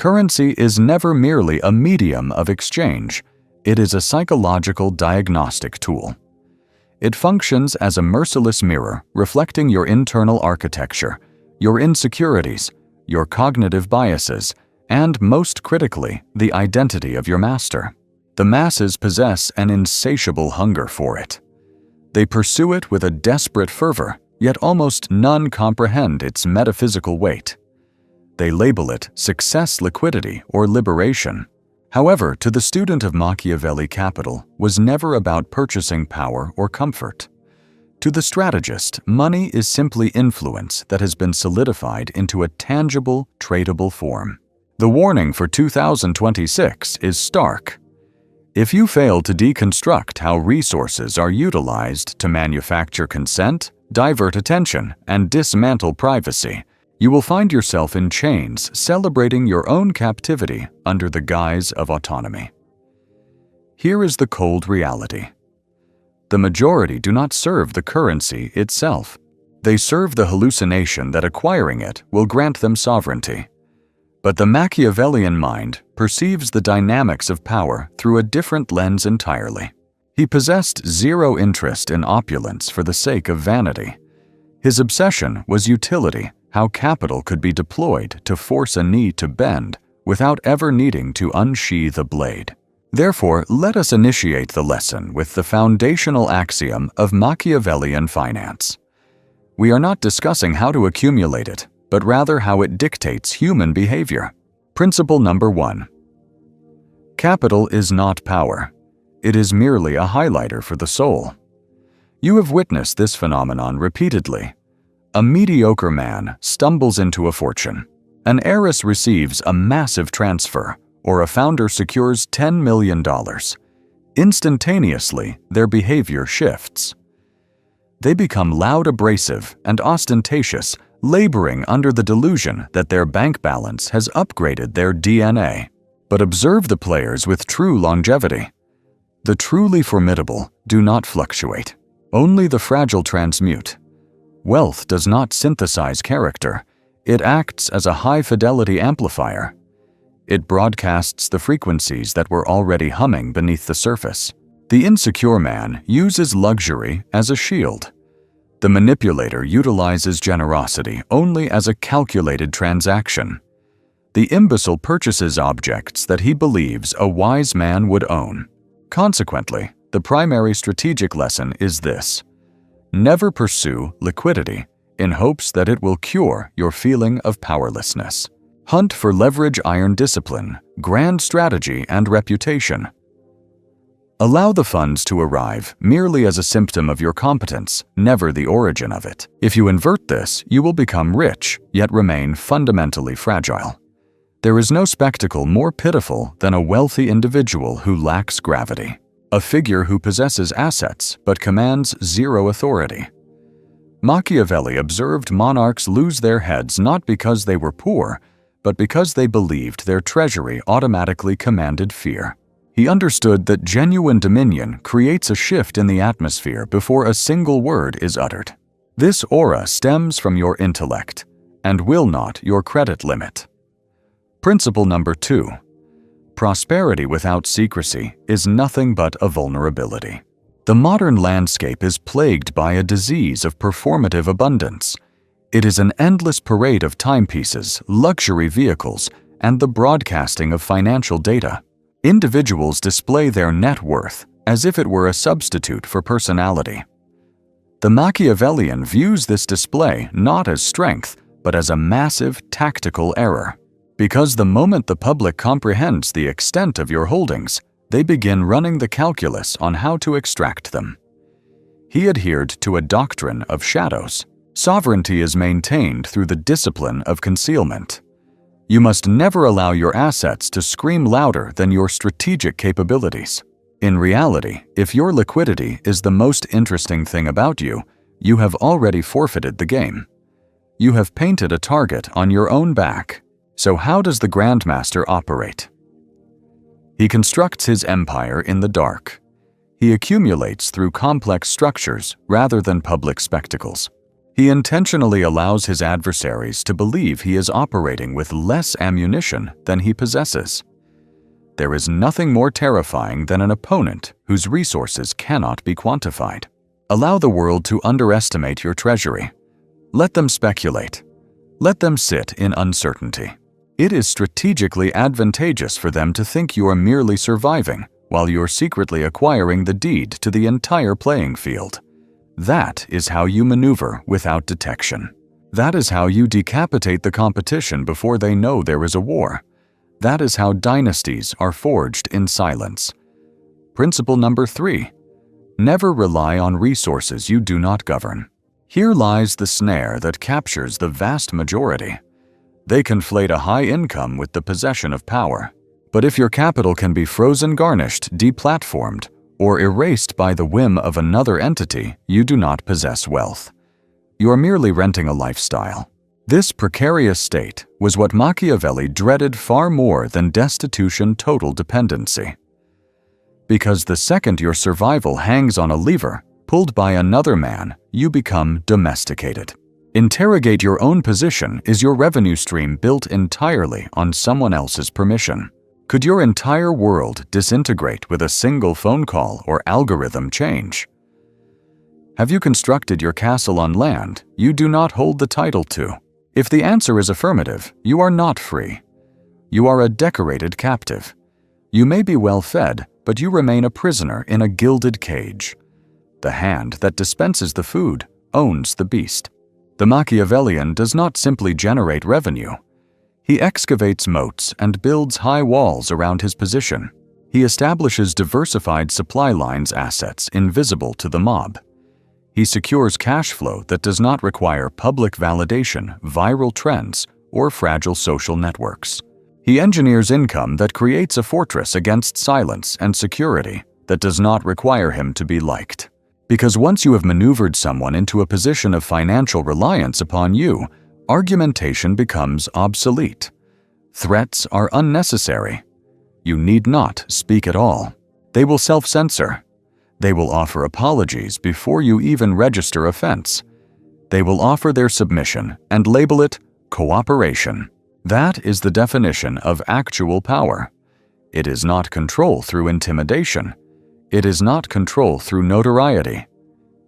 Currency is never merely a medium of exchange. It is a psychological diagnostic tool. It functions as a merciless mirror reflecting your internal architecture, your insecurities, your cognitive biases, and, most critically, the identity of your master. The masses possess an insatiable hunger for it. They pursue it with a desperate fervor, yet almost none comprehend its metaphysical weight. They label it success, liquidity, or liberation. However, to the student of Machiavelli, capital was never about purchasing power or comfort. To the strategist, money is simply influence that has been solidified into a tangible, tradable form. The warning for 2026 is stark. If you fail to deconstruct how resources are utilized to manufacture consent, divert attention, and dismantle privacy, you will find yourself in chains celebrating your own captivity under the guise of autonomy. Here is the cold reality. The majority do not serve the currency itself. They serve the hallucination that acquiring it will grant them sovereignty. But the Machiavellian mind perceives the dynamics of power through a different lens entirely. He possessed zero interest in opulence for the sake of vanity. His obsession was utility, how capital could be deployed to force a knee to bend without ever needing to unsheathe a blade. Therefore, let us initiate the lesson with the foundational axiom of Machiavellian finance. We are not discussing how to accumulate it, but rather how it dictates human behavior. Principle number 1. Capital is not power. It is merely a highlighter for the soul. You have witnessed this phenomenon repeatedly. A mediocre man stumbles into a fortune. An heiress receives a massive transfer, or a founder secures $10 million. Instantaneously, their behavior shifts. They become loud, abrasive, and ostentatious, laboring under the delusion that their bank balance has upgraded their DNA. But observe the players with true longevity. The truly formidable do not fluctuate. Only the fragile transmute. Wealth does not synthesize character. It acts as a high-fidelity amplifier. It broadcasts the frequencies that were already humming beneath the surface. The insecure man uses luxury as a shield. The manipulator utilizes generosity only as a calculated transaction. The imbecile purchases objects that he believes a wise man would own. Consequently, the primary strategic lesson is this: never pursue liquidity in hopes that it will cure your feeling of powerlessness. Hunt for leverage, iron discipline, grand strategy, and reputation. Allow the funds to arrive merely as a symptom of your competence, never the origin of it. If you invert this, you will become rich, yet remain fundamentally fragile. There is no spectacle more pitiful than a wealthy individual who lacks gravity. A figure who possesses assets but commands zero authority. Machiavelli observed monarchs lose their heads not because they were poor, but because they believed their treasury automatically commanded fear. He understood that genuine dominion creates a shift in the atmosphere before a single word is uttered. This aura stems from your intellect and will not your credit limit. Principle number 2. Prosperity without secrecy is nothing but a vulnerability. The modern landscape is plagued by a disease of performative abundance. It is an endless parade of timepieces, luxury vehicles, and the broadcasting of financial data. Individuals display their net worth as if it were a substitute for personality. The Machiavellian views this display not as strength, but as a massive tactical error. Because the moment the public comprehends the extent of your holdings, they begin running the calculus on how to extract them. He adhered to a doctrine of shadows. Sovereignty is maintained through the discipline of concealment. You must never allow your assets to scream louder than your strategic capabilities. In reality, if your liquidity is the most interesting thing about you, you have already forfeited the game. You have painted a target on your own back. So how does the Grandmaster operate? He constructs his empire in the dark. He accumulates through complex structures rather than public spectacles. He intentionally allows his adversaries to believe he is operating with less ammunition than he possesses. There is nothing more terrifying than an opponent whose resources cannot be quantified. Allow the world to underestimate your treasury. Let them speculate. Let them sit in uncertainty. It is strategically advantageous for them to think you are merely surviving while you're secretly acquiring the deed to the entire playing field. That is how you maneuver without detection. That is how you decapitate the competition before they know there is a war. That is how dynasties are forged in silence. Principle number 3. Never rely on resources you do not govern. Here lies the snare that captures the vast majority. They conflate a high income with the possession of power. But if your capital can be frozen, garnished, deplatformed, or erased by the whim of another entity, you do not possess wealth. You are merely renting a lifestyle. This precarious state was what Machiavelli dreaded far more than destitution, total dependency. Because the second your survival hangs on a lever pulled by another man, you become domesticated. Interrogate your own position. Is your revenue stream built entirely on someone else's permission? Could your entire world disintegrate with a single phone call or algorithm change? Have you constructed your castle on land you do not hold the title to? If the answer is affirmative, you are not free. You are a decorated captive. You may be well fed, but you remain a prisoner in a gilded cage. The hand that dispenses the food owns the beast. The Machiavellian does not simply generate revenue. He excavates moats and builds high walls around his position. He establishes diversified supply lines, assets invisible to the mob. He secures cash flow that does not require public validation, viral trends, or fragile social networks. He engineers income that creates a fortress against silence and security that does not require him to be liked. Because once you have maneuvered someone into a position of financial reliance upon you, argumentation becomes obsolete. Threats are unnecessary. You need not speak at all. They will self-censor. They will offer apologies before you even register offense. They will offer their submission and label it cooperation. That is the definition of actual power. It is not control through intimidation. It is not control through notoriety.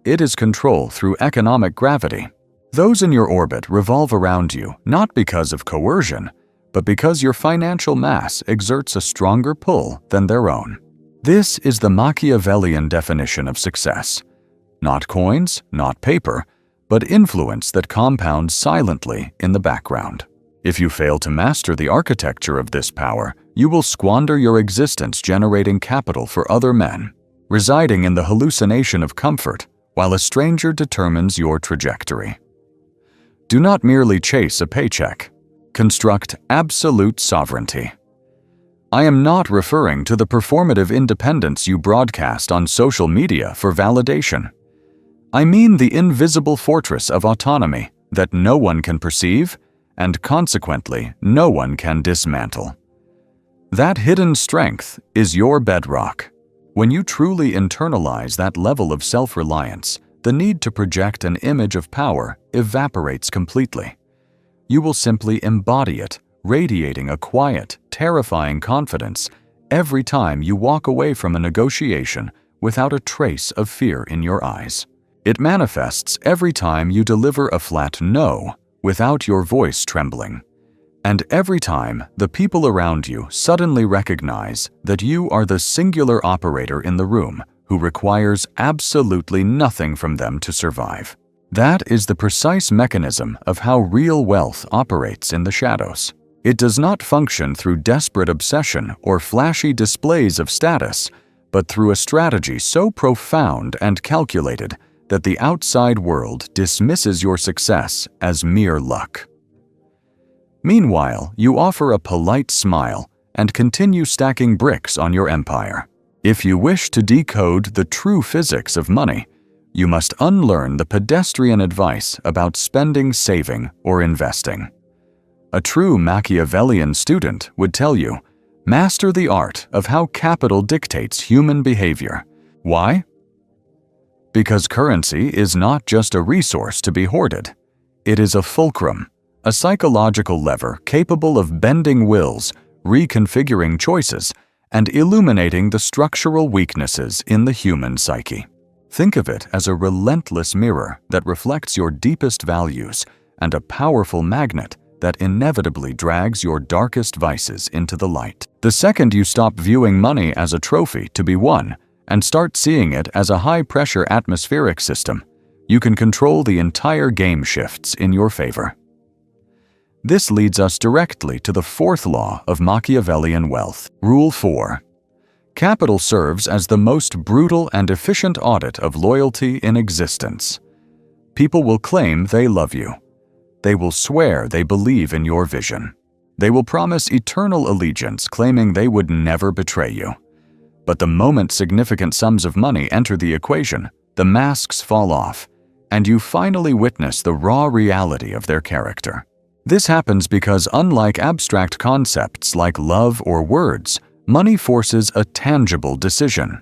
It is control through economic gravity. Those in your orbit revolve around you not because of coercion, but because your financial mass exerts a stronger pull than their own. This is the Machiavellian definition of success. Not coins, not paper, but influence that compounds silently in the background. If you fail to master the architecture of this power, you will squander your existence generating capital for other men, residing in the hallucination of comfort while a stranger determines your trajectory. Do not merely chase a paycheck. Construct absolute sovereignty. I am not referring to the performative independence you broadcast on social media for validation. I mean the invisible fortress of autonomy that no one can perceive and consequently no one can dismantle. That hidden strength is your bedrock. When you truly internalize that level of self-reliance, the need to project an image of power evaporates completely. You will simply embody it, radiating a quiet, terrifying confidence every time you walk away from a negotiation without a trace of fear in your eyes. It manifests every time you deliver a flat no without your voice trembling. And every time the people around you suddenly recognize that you are the singular operator in the room who requires absolutely nothing from them to survive. That is the precise mechanism of how real wealth operates in the shadows. It does not function through desperate obsession or flashy displays of status, but through a strategy so profound and calculated that the outside world dismisses your success as mere luck. Meanwhile, you offer a polite smile and continue stacking bricks on your empire. If you wish to decode the true physics of money, you must unlearn the pedestrian advice about spending, saving, or investing. A true Machiavellian student would tell you, master the art of how capital dictates human behavior. Why? Because currency is not just a resource to be hoarded. It is a fulcrum, a psychological lever capable of bending wills, reconfiguring choices, and illuminating the structural weaknesses in the human psyche. Think of it as a relentless mirror that reflects your deepest values and a powerful magnet that inevitably drags your darkest vices into the light. The second you stop viewing money as a trophy to be won and start seeing it as a high-pressure atmospheric system, you can control the entire game shifts in your favor. This leads us directly to the fourth law of Machiavellian wealth. Rule 4. Capital serves as the most brutal and efficient audit of loyalty in existence. People will claim they love you. They will swear they believe in your vision. They will promise eternal allegiance, claiming they would never betray you. But the moment significant sums of money enter the equation, the masks fall off, and you finally witness the raw reality of their character. This happens because, unlike abstract concepts like love or words, money forces a tangible decision.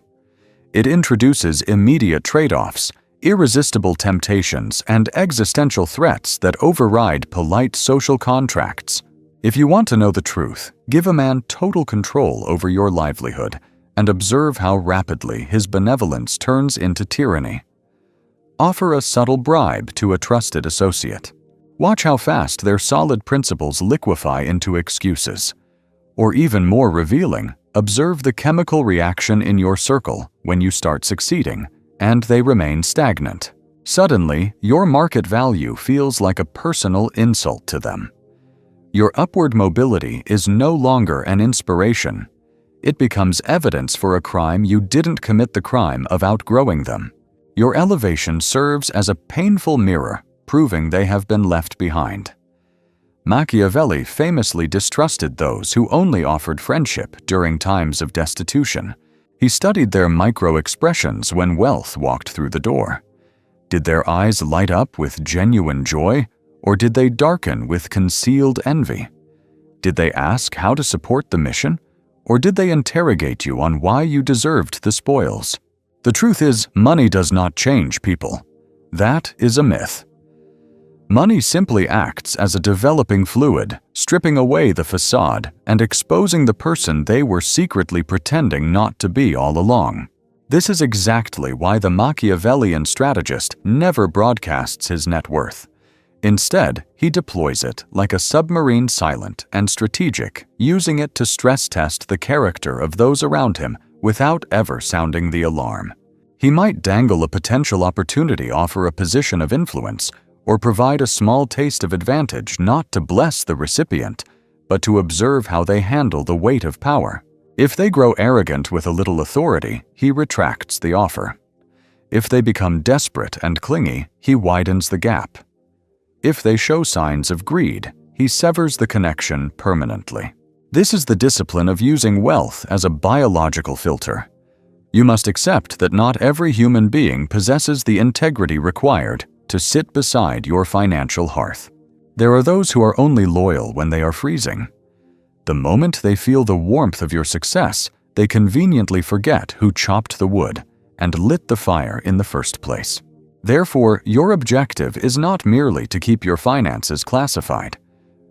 It introduces immediate trade-offs, irresistible temptations, and existential threats that override polite social contracts. If you want to know the truth, give a man total control over your livelihood and observe how rapidly his benevolence turns into tyranny. Offer a subtle bribe to a trusted associate. Watch how fast their solid principles liquefy into excuses. Or even more revealing, observe the chemical reaction in your circle when you start succeeding, and they remain stagnant. Suddenly, your market value feels like a personal insult to them. Your upward mobility is no longer an inspiration. It becomes evidence for a crime you didn't commit the crime of outgrowing them. Your elevation serves as a painful mirror, proving they have been left behind. Machiavelli famously distrusted those who only offered friendship during times of destitution. He studied their micro-expressions when wealth walked through the door. Did their eyes light up with genuine joy, or did they darken with concealed envy? Did they ask how to support the mission, or did they interrogate you on why you deserved the spoils? The truth is, money does not change people. That is a myth. Money simply acts as a developing fluid, stripping away the facade and exposing the person they were secretly pretending not to be all along. This is exactly why the Machiavellian strategist never broadcasts his net worth. Instead, he deploys it like a submarine, silent and strategic, using it to stress test the character of those around him without ever sounding the alarm. He might dangle a potential opportunity, offer a position of influence, or provide a small taste of advantage not to bless the recipient, but to observe how they handle the weight of power. If they grow arrogant with a little authority, he retracts the offer. If they become desperate and clingy, he widens the gap. If they show signs of greed, he severs the connection permanently. This is the discipline of using wealth as a biological filter. You must accept that not every human being possesses the integrity required to sit beside your financial hearth. There are those who are only loyal when they are freezing. The moment they feel the warmth of your success, they conveniently forget who chopped the wood and lit the fire in the first place. Therefore, your objective is not merely to keep your finances classified.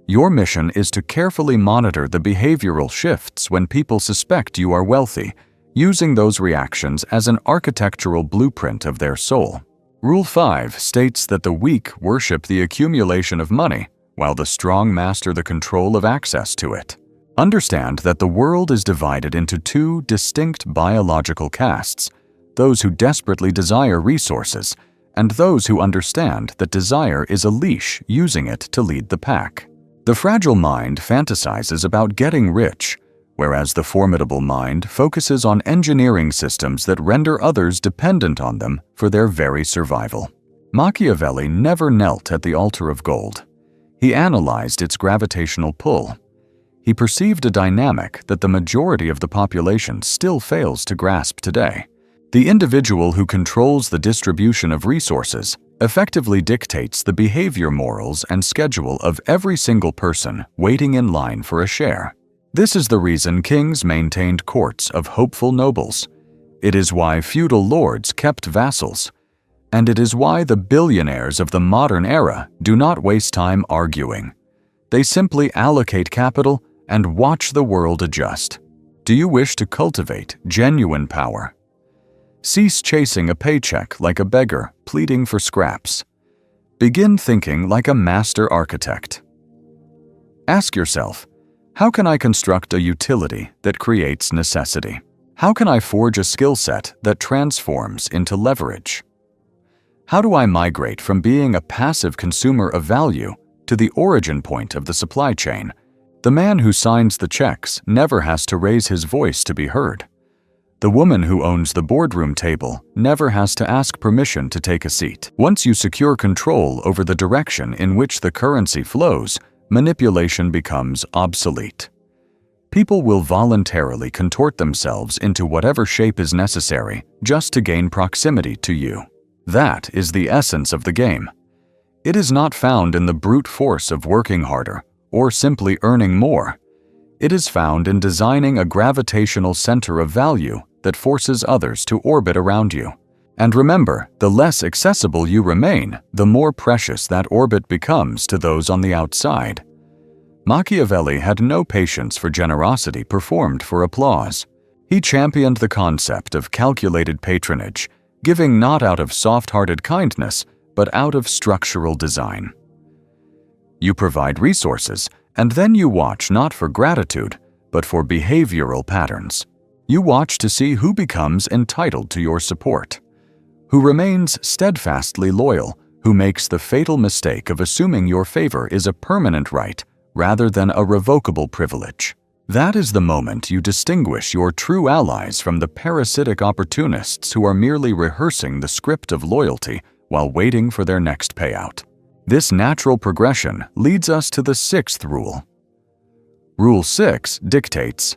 Your mission is to carefully monitor the behavioral shifts when people suspect you are wealthy, using those reactions as an architectural blueprint of their soul. Rule 5 states that the weak worship the accumulation of money, while the strong master the control of access to it. Understand that the world is divided into two distinct biological castes: those who desperately desire resources, and those who understand that desire is a leash using it to lead the pack. The fragile mind fantasizes about getting rich, whereas the formidable mind focuses on engineering systems that render others dependent on them for their very survival. Machiavelli never knelt at the altar of gold. He analyzed its gravitational pull. He perceived a dynamic that the majority of the population still fails to grasp today. The individual who controls the distribution of resources effectively dictates the behavior, morals, and schedule of every single person waiting in line for a share. This is the reason kings maintained courts of hopeful nobles. It is why feudal lords kept vassals. And it is why the billionaires of the modern era do not waste time arguing. They simply allocate capital and watch the world adjust. Do you wish to cultivate genuine power? Cease chasing a paycheck like a beggar pleading for scraps. Begin thinking like a master architect. Ask yourself, how can I construct a utility that creates necessity? How can I forge a skill set that transforms into leverage? How do I migrate from being a passive consumer of value to the origin point of the supply chain? The man who signs the checks never has to raise his voice to be heard. The woman who owns the boardroom table never has to ask permission to take a seat. Once you secure control over the direction in which the currency flows, manipulation becomes obsolete. People will voluntarily contort themselves into whatever shape is necessary just to gain proximity to you. That is the essence of the game. It is not found in the brute force of working harder or simply earning more. It is found in designing a gravitational center of value that forces others to orbit around you. And remember, the less accessible you remain, the more precious that orbit becomes to those on the outside. Machiavelli had no patience for generosity performed for applause. He championed the concept of calculated patronage, giving not out of soft-hearted kindness, but out of structural design. You provide resources, and then you watch not for gratitude, but for behavioral patterns. You watch to see who becomes entitled to your support, who remains steadfastly loyal, who makes the fatal mistake of assuming your favor is a permanent right rather than a revocable privilege. That is the moment you distinguish your true allies from the parasitic opportunists who are merely rehearsing the script of loyalty while waiting for their next payout. This natural progression leads us to the sixth rule. Rule 6 dictates,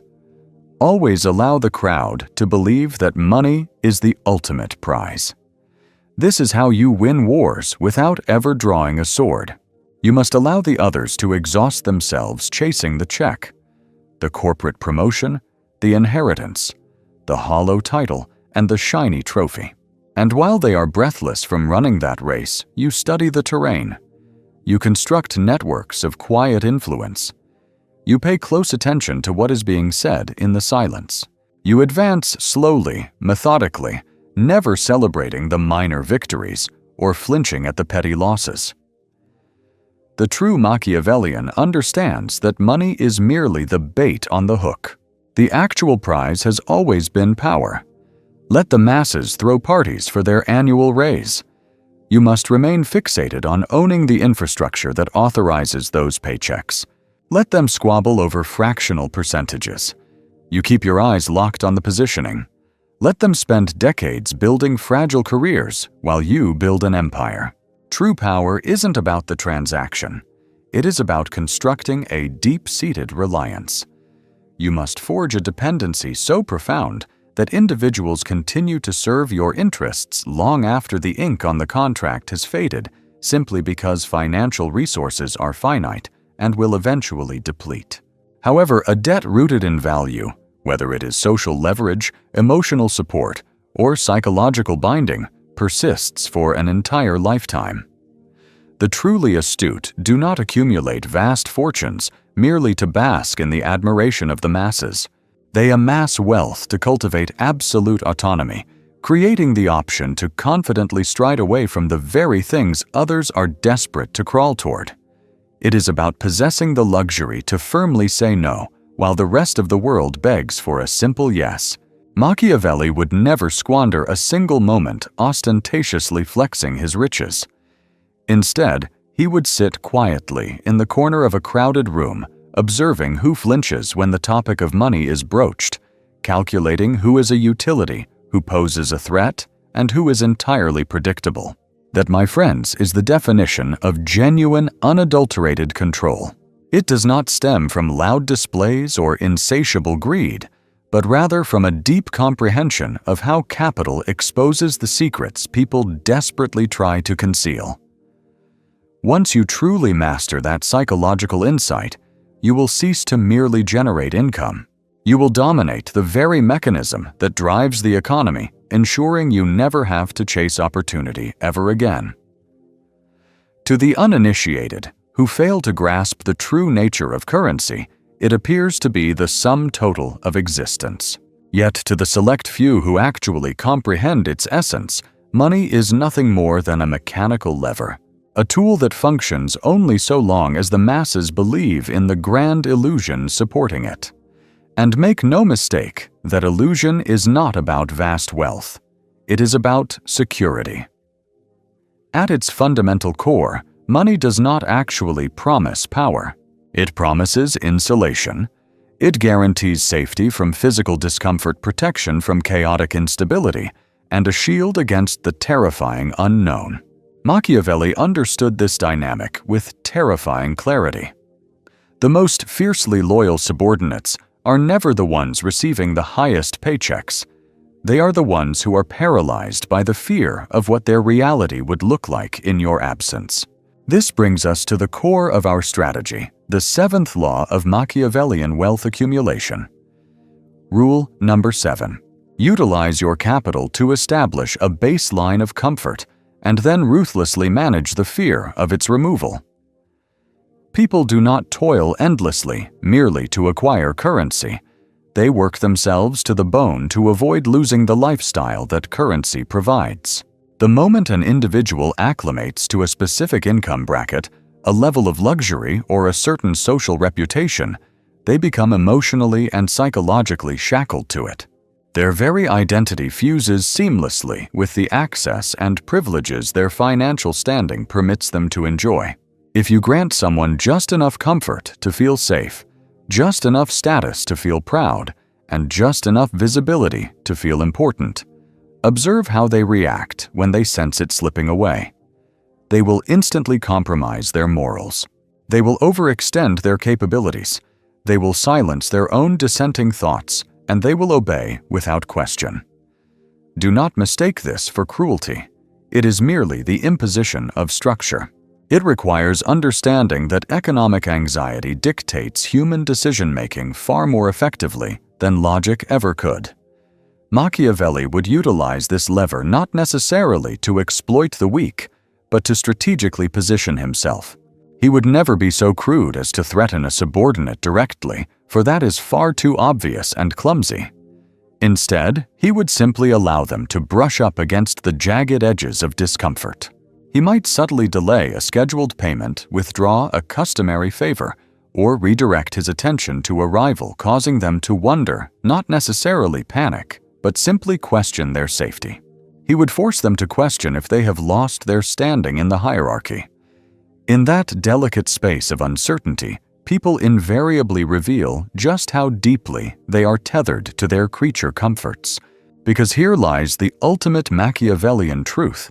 always allow the crowd to believe that money is the ultimate prize. This is how you win wars without ever drawing a sword. You must allow the others to exhaust themselves chasing the check, the corporate promotion, the inheritance, the hollow title, and the shiny trophy. And while they are breathless from running that race, you study the terrain. You construct networks of quiet influence. You pay close attention to what is being said in the silence. You advance slowly, methodically, never celebrating the minor victories or flinching at the petty losses. The true Machiavellian understands that money is merely the bait on the hook. The actual prize has always been power. Let the masses throw parties for their annual raise. You must remain fixated on owning the infrastructure that authorizes those paychecks. Let them squabble over fractional percentages. You keep your eyes locked on the positioning. Let them spend decades building fragile careers while you build an empire. True power isn't about the transaction. It is about constructing a deep-seated reliance. You must forge a dependency so profound that individuals continue to serve your interests long after the ink on the contract has faded, simply because financial resources are finite and will eventually deplete. However, a debt rooted in value, whether it is social leverage, emotional support, or psychological binding, persists for an entire lifetime. The truly astute do not accumulate vast fortunes merely to bask in the admiration of the masses. They amass wealth to cultivate absolute autonomy, creating the option to confidently stride away from the very things others are desperate to crawl toward. It is about possessing the luxury to firmly say no, while the rest of the world begs for a simple yes. Machiavelli would never squander a single moment ostentatiously flexing his riches. Instead, he would sit quietly in the corner of a crowded room, observing who flinches when the topic of money is broached, calculating who is a utility, who poses a threat, and who is entirely predictable. That, my friends, is the definition of genuine, unadulterated control. It does not stem from loud displays or insatiable greed, but rather from a deep comprehension of how capital exposes the secrets people desperately try to conceal. Once you truly master that psychological insight, you will cease to merely generate income. You will dominate the very mechanism that drives the economy, ensuring you never have to chase opportunity ever again. To the uninitiated, who fail to grasp the true nature of currency, it appears to be the sum total of existence. Yet to the select few who actually comprehend its essence, money is nothing more than a mechanical lever, a tool that functions only so long as the masses believe in the grand illusion supporting it. And make no mistake, that illusion is not about vast wealth. It is about security. At its fundamental core, money does not actually promise power. It promises insulation. It guarantees safety from physical discomfort, protection from chaotic instability, and a shield against the terrifying unknown. Machiavelli understood this dynamic with terrifying clarity. The most fiercely loyal subordinates are never the ones receiving the highest paychecks. They are the ones who are paralyzed by the fear of what their reality would look like in your absence. This brings us to the core of our strategy, the seventh law of Machiavellian wealth accumulation. Rule number 7. Utilize your capital to establish a baseline of comfort and then ruthlessly manage the fear of its removal. People do not toil endlessly merely to acquire currency. They work themselves to the bone to avoid losing the lifestyle that currency provides. The moment an individual acclimates to a specific income bracket, a level of luxury, or a certain social reputation, they become emotionally and psychologically shackled to it. Their very identity fuses seamlessly with the access and privileges their financial standing permits them to enjoy. If you grant someone just enough comfort to feel safe, just enough status to feel proud, and just enough visibility to feel important, observe how they react when they sense it slipping away. They will instantly compromise their morals. They will overextend their capabilities. They will silence their own dissenting thoughts, and they will obey without question. Do not mistake this for cruelty. It is merely the imposition of structure. It requires understanding that economic anxiety dictates human decision-making far more effectively than logic ever could. Machiavelli would utilize this lever not necessarily to exploit the weak, but to strategically position himself. He would never be so crude as to threaten a subordinate directly, for that is far too obvious and clumsy. Instead, he would simply allow them to brush up against the jagged edges of discomfort. He might subtly delay a scheduled payment, withdraw a customary favor, or redirect his attention to a rival, causing them to wonder, not necessarily panic, but simply question their safety. He would force them to question if they have lost their standing in the hierarchy. In that delicate space of uncertainty, people invariably reveal just how deeply they are tethered to their creature comforts. Because here lies the ultimate Machiavellian truth.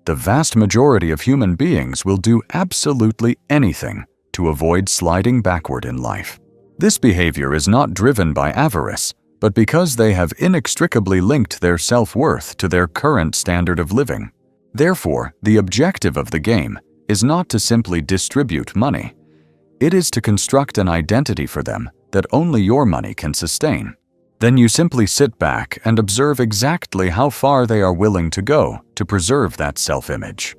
The vast majority of human beings will do absolutely anything to avoid sliding backward in life. This behavior is not driven by avarice, but because they have inextricably linked their self-worth to their current standard of living. Therefore, the objective of the game is not to simply distribute money. It is to construct an identity for them that only your money can sustain. Then you simply sit back and observe exactly how far they are willing to go to preserve that self-image.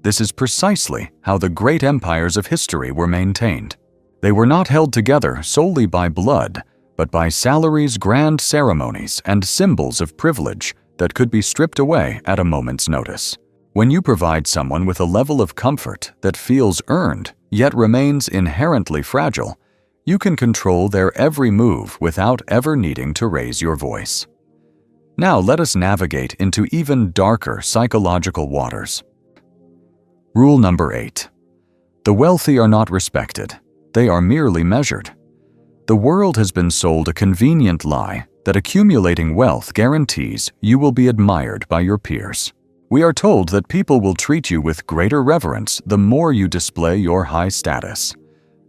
This is precisely how the great empires of history were maintained. They were not held together solely by blood, but by salaries, grand ceremonies, and symbols of privilege that could be stripped away at a moment's notice. When you provide someone with a level of comfort that feels earned, yet remains inherently fragile, you can control their every move without ever needing to raise your voice. Now let us navigate into even darker psychological waters. Rule number 8. The wealthy are not respected. They are merely measured. The world has been sold a convenient lie that accumulating wealth guarantees you will be admired by your peers. We are told that people will treat you with greater reverence the more you display your high status.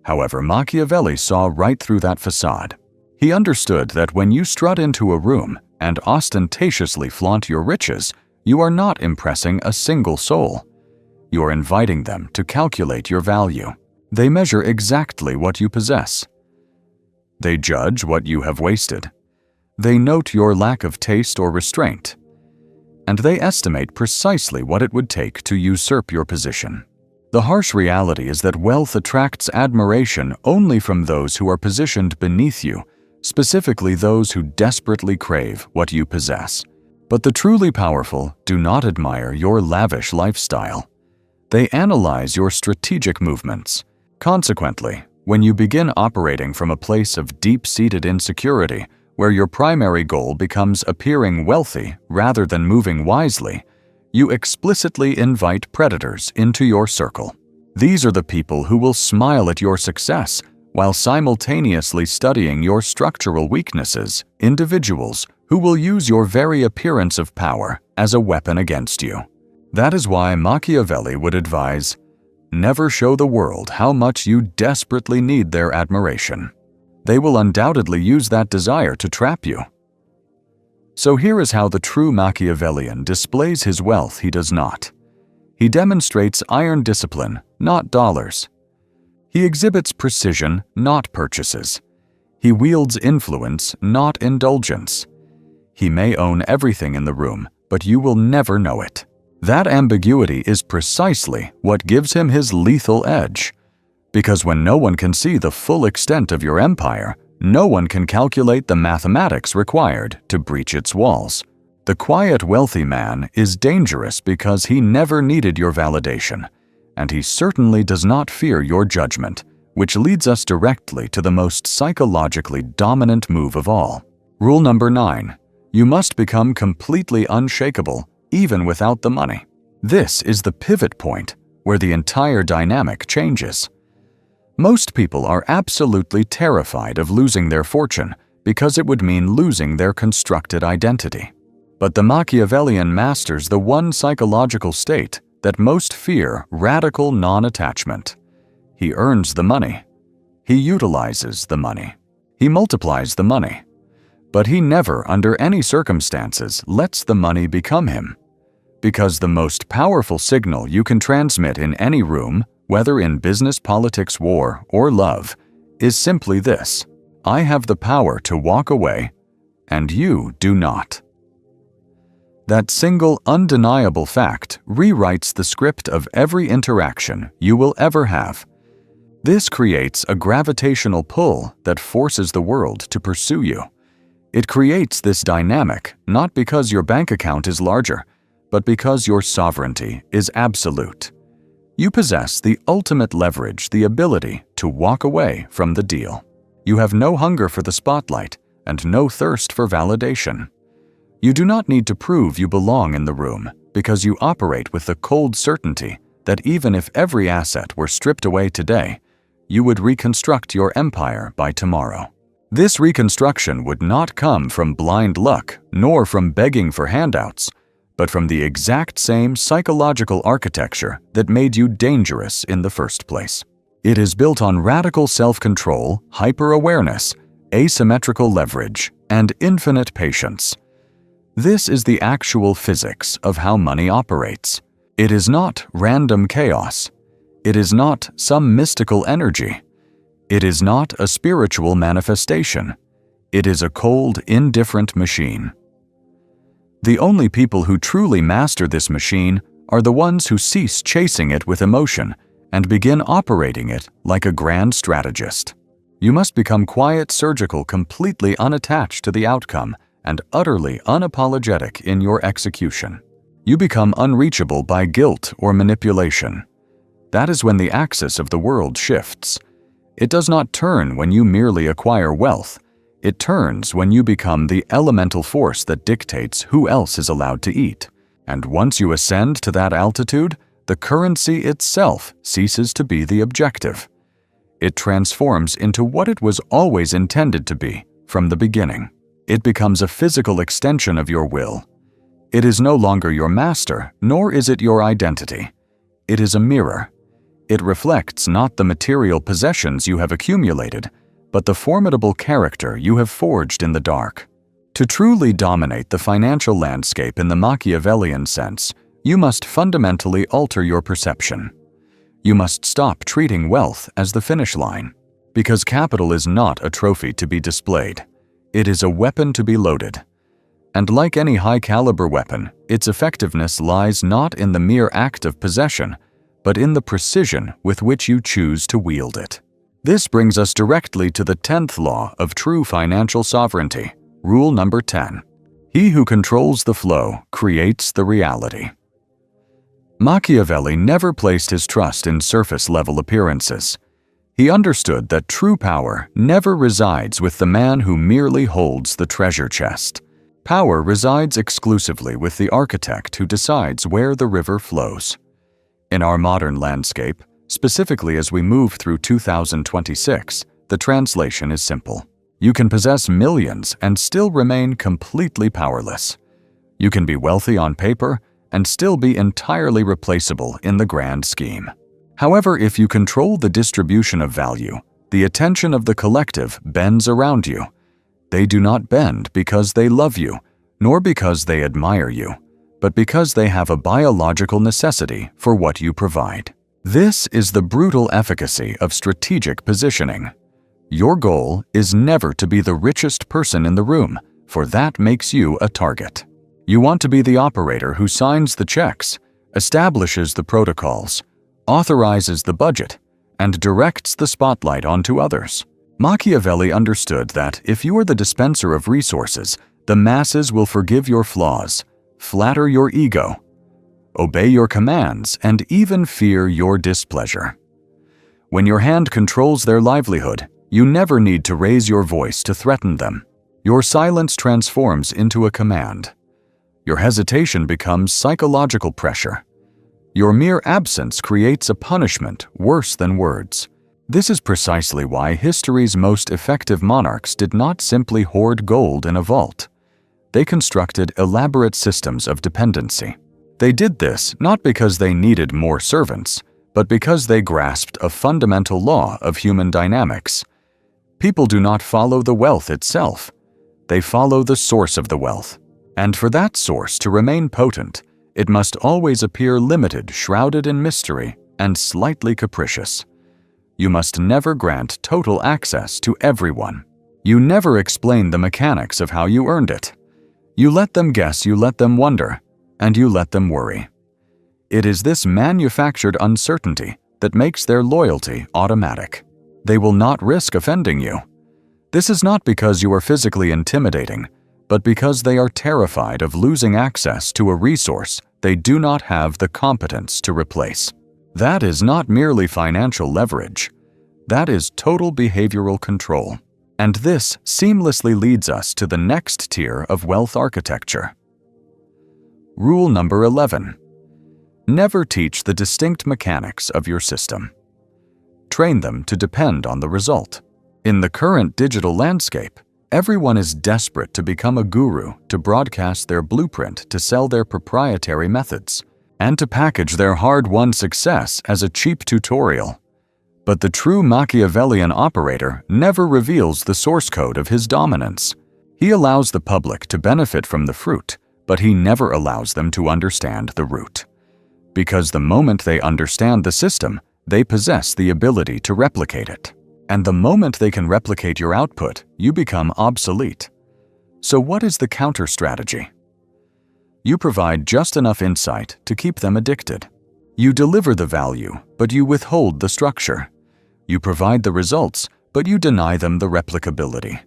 However, Machiavelli saw right through that facade. He understood that when you strut into a room and ostentatiously flaunt your riches, you are not impressing a single soul. You are inviting them to calculate your value. They measure exactly what you possess. They judge what you have wasted. They note your lack of taste or restraint. And they estimate precisely what it would take to usurp your position. The harsh reality is that wealth attracts admiration only from those who are positioned beneath you, specifically those who desperately crave what you possess. But the truly powerful do not admire your lavish lifestyle. They analyze your strategic movements. Consequently, when you begin operating from a place of deep-seated insecurity, where your primary goal becomes appearing wealthy rather than moving wisely, you explicitly invite predators into your circle. These are the people who will smile at your success while simultaneously studying your structural weaknesses, individuals who will use your very appearance of power as a weapon against you. That is why Machiavelli would advise, never show the world how much you desperately need their admiration. They will undoubtedly use that desire to trap you. So here is how the true Machiavellian displays his wealth he does not. He demonstrates iron discipline, not dollars. He exhibits precision, not purchases. He wields influence, not indulgence. He may own everything in the room, but you will never know it. That ambiguity is precisely what gives him his lethal edge. Because when no one can see the full extent of your empire, no one can calculate the mathematics required to breach its walls. The quiet, wealthy man is dangerous because he never needed your validation, and he certainly does not fear your judgment, which leads us directly to the most psychologically dominant move of all. Rule number 9. You must become completely unshakable, even without the money. This is the pivot point where the entire dynamic changes. Most people are absolutely terrified of losing their fortune because it would mean losing their constructed identity. But the Machiavellian masters the one psychological state that most fear: radical non-attachment. He earns the money. He utilizes the money. He multiplies the money. But he never, under any circumstances, lets the money become him. Because the most powerful signal you can transmit in any room, whether in business, politics, war, or love, is simply this: I have the power to walk away, and you do not. That single undeniable fact rewrites the script of every interaction you will ever have. This creates a gravitational pull that forces the world to pursue you. It creates this dynamic not because your bank account is larger, but because your sovereignty is absolute. You possess the ultimate leverage, the ability to walk away from the deal. You have no hunger for the spotlight and no thirst for validation. You do not need to prove you belong in the room because you operate with the cold certainty that even if every asset were stripped away today, you would reconstruct your empire by tomorrow. This reconstruction would not come from blind luck nor from begging for handouts, but from the exact same psychological architecture that made you dangerous in the first place. It is built on radical self-control, hyper-awareness, asymmetrical leverage, and infinite patience. This is the actual physics of how money operates. It is not random chaos. It is not some mystical energy. It is not a spiritual manifestation. It is a cold, indifferent machine. The only people who truly master this machine are the ones who cease chasing it with emotion and begin operating it like a grand strategist. You must become quiet, surgical, completely unattached to the outcome, and utterly unapologetic in your execution. You become unreachable by guilt or manipulation. That is when the axis of the world shifts. It does not turn when you merely acquire wealth. It turns when you become the elemental force that dictates who else is allowed to eat. And once you ascend to that altitude, the currency itself ceases to be the objective. It transforms into what it was always intended to be from the beginning. It becomes a physical extension of your will. It is no longer your master, nor is it your identity. It is a mirror. It reflects not the material possessions you have accumulated, but the formidable character you have forged in the dark. To truly dominate the financial landscape in the Machiavellian sense, you must fundamentally alter your perception. You must stop treating wealth as the finish line. Because capital is not a trophy to be displayed. It is a weapon to be loaded. And like any high-caliber weapon, its effectiveness lies not in the mere act of possession, but in the precision with which you choose to wield it. This brings us directly to the 10th law of true financial sovereignty, rule number 10. He who controls the flow creates the reality. Machiavelli never placed his trust in surface-level appearances. He understood that true power never resides with the man who merely holds the treasure chest. Power resides exclusively with the architect who decides where the river flows. In our modern landscape, specifically as we move through 2026, the translation is simple. You can possess millions and still remain completely powerless. You can be wealthy on paper and still be entirely replaceable in the grand scheme. However, if you control the distribution of value, the attention of the collective bends around you. They do not bend because they love you, nor because they admire you, but because they have a biological necessity for what you provide. This is the brutal efficacy of strategic positioning. Your goal is never to be the richest person in the room, for that makes you a target. You want to be the operator who signs the checks, establishes the protocols, authorizes the budget, and directs the spotlight onto others. Machiavelli understood that if you are the dispenser of resources, the masses will forgive your flaws, flatter your ego, obey your commands, and even fear your displeasure. When your hand controls their livelihood, you never need to raise your voice to threaten them. Your silence transforms into a command. Your hesitation becomes psychological pressure. Your mere absence creates a punishment worse than words. This is precisely why history's most effective monarchs did not simply hoard gold in a vault. They constructed elaborate systems of dependency. They did this not because they needed more servants, but because they grasped a fundamental law of human dynamics. People do not follow the wealth itself. They follow the source of the wealth. And for that source to remain potent, it must always appear limited, shrouded in mystery, and slightly capricious. You must never grant total access to everyone. You never explain the mechanics of how you earned it. You let them guess, you let them wonder, and you let them worry. It is this manufactured uncertainty that makes their loyalty automatic. They will not risk offending you. This is not because you are physically intimidating, but because they are terrified of losing access to a resource they do not have the competence to replace. That is not merely financial leverage. That is total behavioral control. And this seamlessly leads us to the next tier of wealth architecture. Rule number 11. Never teach the distinct mechanics of your system. Train them to depend on the result. In the current digital landscape, everyone is desperate to become a guru, to broadcast their blueprint, to sell their proprietary methods, and to package their hard-won success as a cheap tutorial. But the true Machiavellian operator never reveals the source code of his dominance. He allows the public to benefit from the fruit, but he never allows them to understand the root. Because the moment they understand the system, they possess the ability to replicate it. And the moment they can replicate your output, you become obsolete. So what is the counter strategy? You provide just enough insight to keep them addicted. You deliver the value, but you withhold the structure. You provide the results, but you deny them the replicability.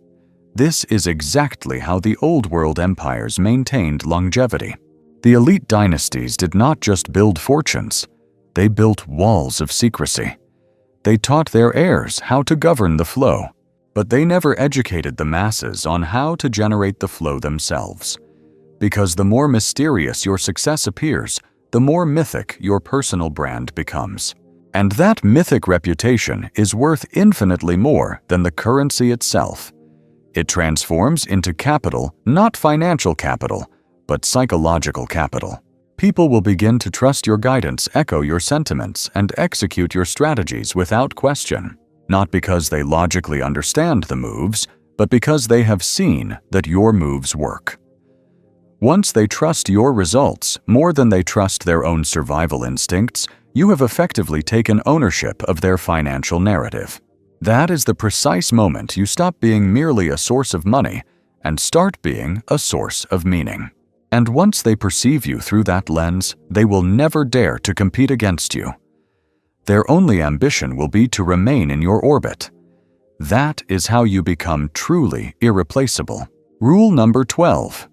This is exactly how the old world empires maintained longevity. The elite dynasties did not just build fortunes, they built walls of secrecy. They taught their heirs how to govern the flow, but they never educated the masses on how to generate the flow themselves. Because the more mysterious your success appears, the more mythic your personal brand becomes. And that mythic reputation is worth infinitely more than the currency itself. It transforms into capital, not financial capital, but psychological capital. People will begin to trust your guidance, echo your sentiments, and execute your strategies without question, not because they logically understand the moves, but because they have seen that your moves work. Once they trust your results more than they trust their own survival instincts, you have effectively taken ownership of their financial narrative. That is the precise moment you stop being merely a source of money and start being a source of meaning. And once they perceive you through that lens, they will never dare to compete against you. Their only ambition will be to remain in your orbit. That is how you become truly irreplaceable. Rule number 12.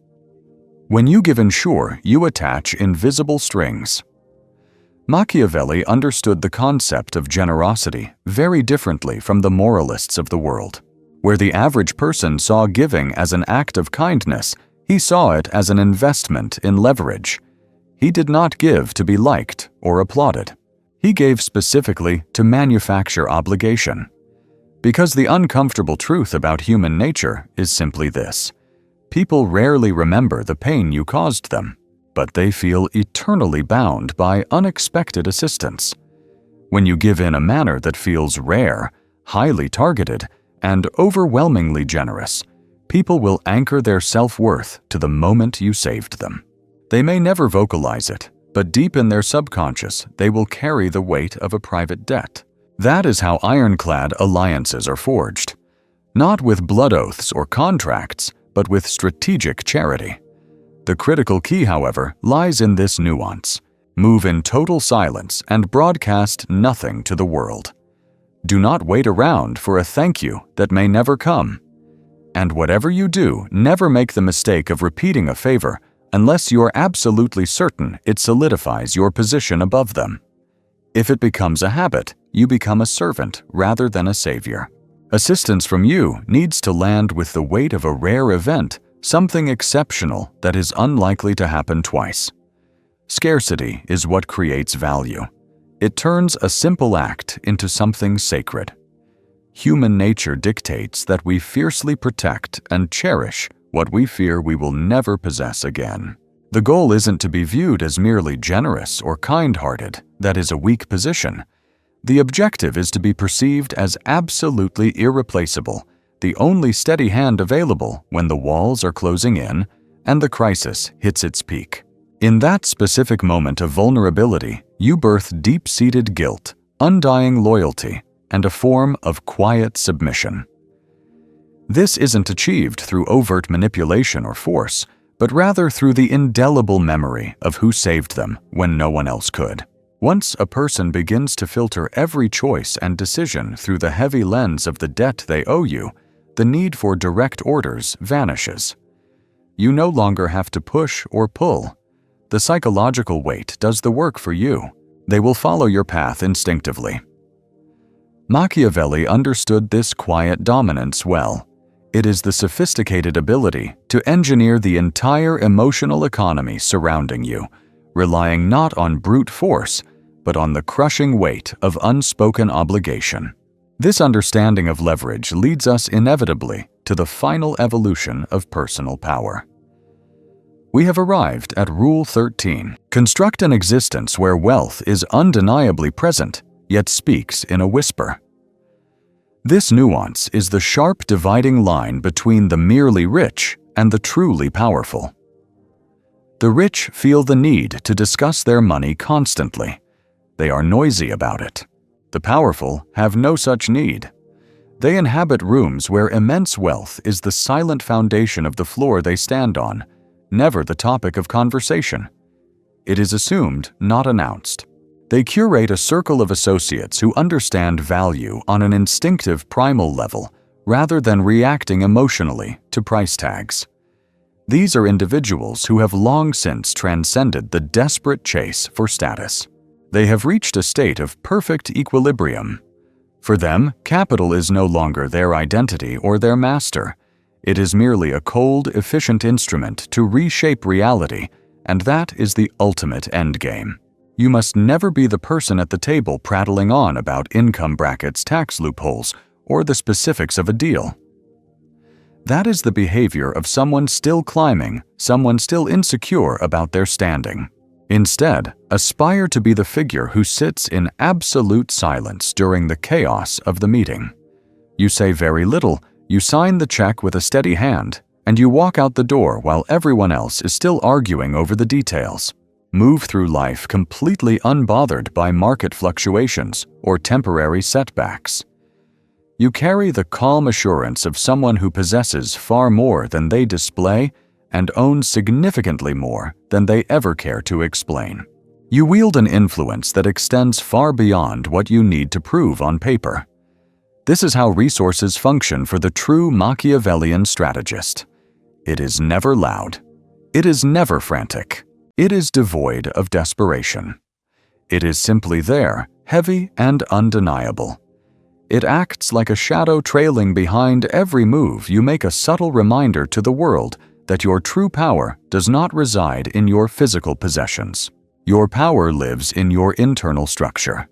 When you give insure, you attach invisible strings. Machiavelli understood the concept of generosity very differently from the moralists of the world. Where the average person saw giving as an act of kindness, he saw it as an investment in leverage. He did not give to be liked or applauded. He gave specifically to manufacture obligation. Because the uncomfortable truth about human nature is simply this: people rarely remember the pain you caused them, but they feel eternally bound by unexpected assistance. When you give in a manner that feels rare, highly targeted, and overwhelmingly generous, people will anchor their self-worth to the moment you saved them. They may never vocalize it, but deep in their subconscious, they will carry the weight of a private debt. That is how ironclad alliances are forged. Not with blood oaths or contracts, but with strategic charity. The critical key, however, lies in this nuance. Move in total silence and broadcast nothing to the world. Do not wait around for a thank you that may never come. And whatever you do, never make the mistake of repeating a favor unless you are absolutely certain it solidifies your position above them. If it becomes a habit, you become a servant rather than a savior. Assistance from you needs to land with the weight of a rare event, something exceptional that is unlikely to happen twice. Scarcity is what creates value. It turns a simple act into something sacred. Human nature dictates that we fiercely protect and cherish what we fear we will never possess again. The goal isn't to be viewed as merely generous or kind-hearted. That is a weak position. The objective is to be perceived as absolutely irreplaceable, the only steady hand available when the walls are closing in and the crisis hits its peak. In that specific moment of vulnerability, you birth deep-seated guilt, undying loyalty, and a form of quiet submission. This isn't achieved through overt manipulation or force, but rather through the indelible memory of who saved them when no one else could. Once a person begins to filter every choice and decision through the heavy lens of the debt they owe you, the need for direct orders vanishes. You no longer have to push or pull. The psychological weight does the work for you. They will follow your path instinctively. Machiavelli understood this quiet dominance well. It is the sophisticated ability to engineer the entire emotional economy surrounding you, relying not on brute force, but on the crushing weight of unspoken obligation. This understanding of leverage leads us inevitably to the final evolution of personal power. We have arrived at Rule 13. Construct an existence where wealth is undeniably present, yet speaks in a whisper. This nuance is the sharp dividing line between the merely rich and the truly powerful. The rich feel the need to discuss their money constantly. They are noisy about it. The powerful have no such need. They inhabit rooms where immense wealth is the silent foundation of the floor they stand on, never the topic of conversation. It is assumed, not announced. They curate a circle of associates who understand value on an instinctive primal level rather than reacting emotionally to price tags. These are individuals who have long since transcended the desperate chase for status. They have reached a state of perfect equilibrium. For them, capital is no longer their identity or their master. It is merely a cold, efficient instrument to reshape reality, and that is the ultimate endgame. You must never be the person at the table prattling on about income brackets, tax loopholes, or the specifics of a deal. That is the behavior of someone still climbing, someone still insecure about their standing. Instead, aspire to be the figure who sits in absolute silence during the chaos of the meeting. You say very little, you sign the check with a steady hand, and you walk out the door while everyone else is still arguing over the details. Move through life completely unbothered by market fluctuations or temporary setbacks. You carry the calm assurance of someone who possesses far more than they display and owns significantly more than they ever care to explain. You wield an influence that extends far beyond what you need to prove on paper. This is how resources function for the true Machiavellian strategist. It is never loud. It is never frantic. It is devoid of desperation. It is simply there, heavy and undeniable. It acts like a shadow trailing behind every move you make, a subtle reminder to the world that your true power does not reside in your physical possessions. Your power lives in your internal structure.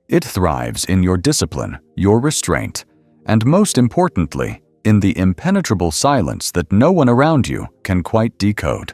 It thrives in your discipline, your restraint, and most importantly, in the impenetrable silence that no one around you can quite decode.